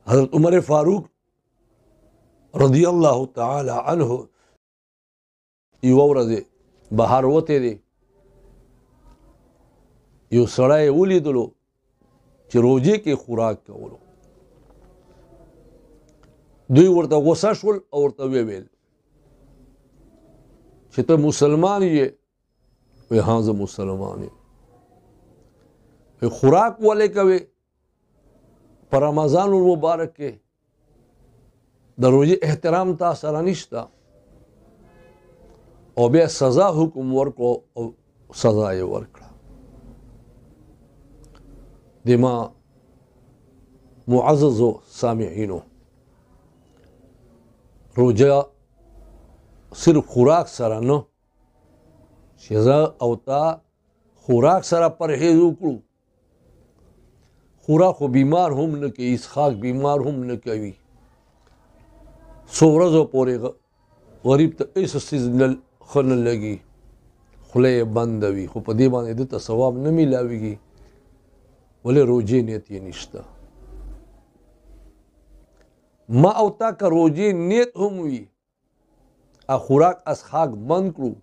حضرت عمر فاروق رضی الله تعالی عنه یو ورځ بهر وته دی یو سړی ولیدلو چې روزې کې خوراک کولو دوی ورته غوسه شول او ورته ویل چې ته مسلمان یې وی ها زه مسلمان یم خوراک ولې کوي په رمضان المبارک کې د روزې احترام تا سره نشته او بیا سزا حکم ورکو او سزا یې ورکړه د ما معززو سامعینو روزه صرف خوراک سره نه چې زه او تا خوراک سره پرهیز وکړو خوراک خو بیمار هم نه کوي اسحاق بیمار هم نه کوي څو ورځو پورې غریب ته هېڅ څیز ښه نه لګي خوله یې بنده وي خو په دې باندې ده ته ثواب نه میلاویږي ولې روزې نیت یې نشته ما او تا که روزې نیت هم وي خوراک اسحاق بند کړو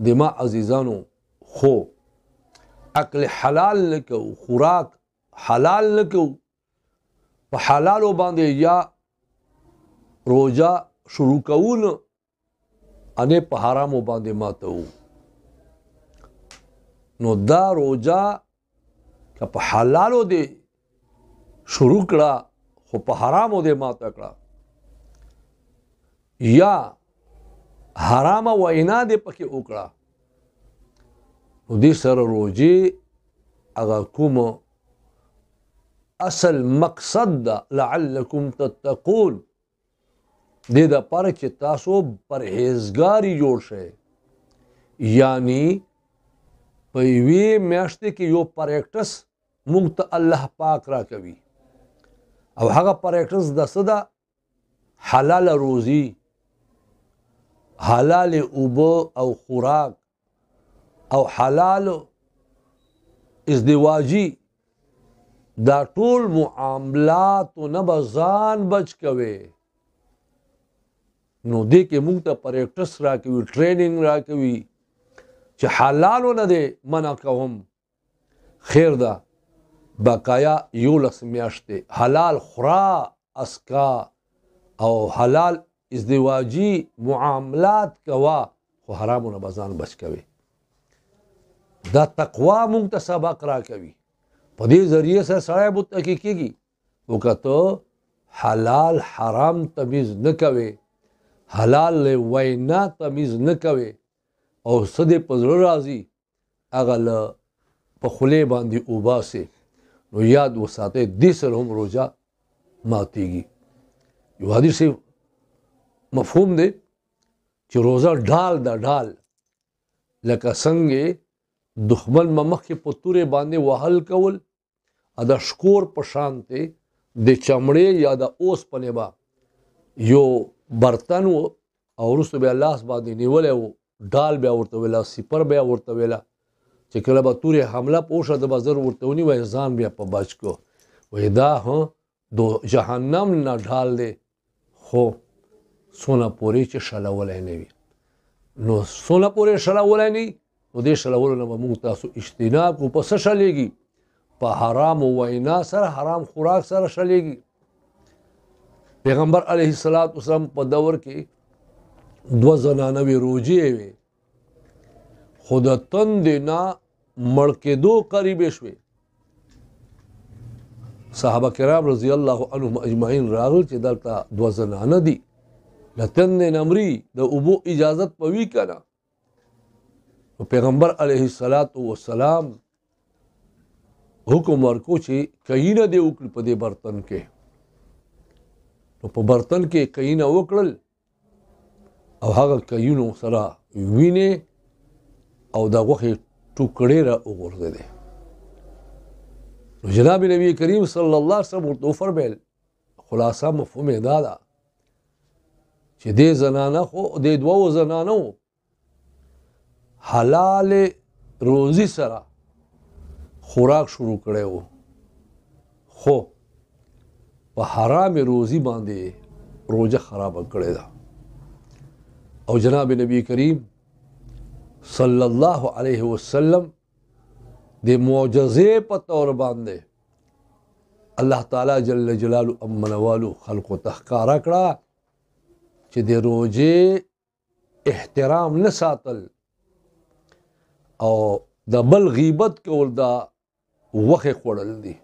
د ما عزیزانو خو اکل حلال نه کوو خوراک حلال نه کوو په حلالو باندې یا روزه شروع کوو نه انې په حرامو باندې ماتوو نو دا روزه که په حلالو دې شروع کړه خو په حرامو دې ماته کړه یا حرامه وینا دې پکې وکړه نو دې سره روزې هغه کوم اصل مقصد ده لعلکم تتقون دې دپاره چې تاسو پرهیزګاري جوړ شئ یعنی په یوې میاشتې کې یو پریکټس موږ ته الله پاک راکوي او هغه پریکټس د څه ده حلال روزي حلال اوبه او خوراک او حلال ازدواجی دا ټول معاملات نه به ځان بچ کوي نو دې کې موږ ته پریکټس راکوي ټریننګ راکوي چې حلالو نه دی منع کوم خیر ده بقایا 11 میاشتې حلال خورا اسکا او حلال ازدواجی معاملات کوا خو حرامونه به ځان بچ کوي دا تقوا مونږ ته سبق راکوي په دې ذریعه سره سړی متقي کېږي نو که ته حلال حرام تمیز نه کوې حلال وینا تمیز نه کوې او څه دې په زړه راځي هغه له په خولې باندې اوباسې نو یاد وساتئ دې سره هم روزه ماتېږي یو حدیث مفهوم دی چې روزه ډال ده ډال لکه څنګه دښمن مخکې په تورې باندې وهل کول د شکور په شان دی د چمړې یا د اوسپنې به یو برتن و او وروسته بیا لاس باندې نیولی و ډال بیا ورته ویله سپر بیا ورته ویله چې کله به تورې حمله پوشه د به زر ورته ونیوی ځان بیا په بچ کو وایي دا د جهنم نه ډال دی خو څونه پورې چې شلولی نه وي نو څونه پورې شلولی نه وي نو دې شلولو نه به موږ تاسو اجتناب کړو په څه شلیږي په حرامو وینا سره حرام خوراک سره شلیږي پیغمبر علیه السلام په دور کې 2 زنانوې روجې وې خو د تندې نه مړ کېدو قریبې شوې صحابه کرام رضی الله عنهم اجمعین راغل چې دلته 2 زنانه دي له تندې نه مري د اوبو اجازت به وي که نه پیغمبر علیه السلام حکم ورکو چې کینه دې وکړي په دې برتن کې نو په برتن کې کینه وکړل او هغه کینو سره وینې او د غوښې ټوکړې را وغورځېدې نو جناب نبی کریم صلی الله علیه وسلم ورته وفرمیل خلاصه مفهوم یې دا ده چې دې زنانه خو دې 2 زنانو حلال روزی سره خوراک شروع کړی و خو په حرام روزي باندې روزه خراب کړې ده. او جناب نبی کریم صلی الله علیه وسلم د معجزې په تور باندې الله تعالی جل جلاله امنوالو خلقو تخکارا کړه چې د روزه احترام نه ساتل او د بل غیبت کول دا وخه خوړل دي.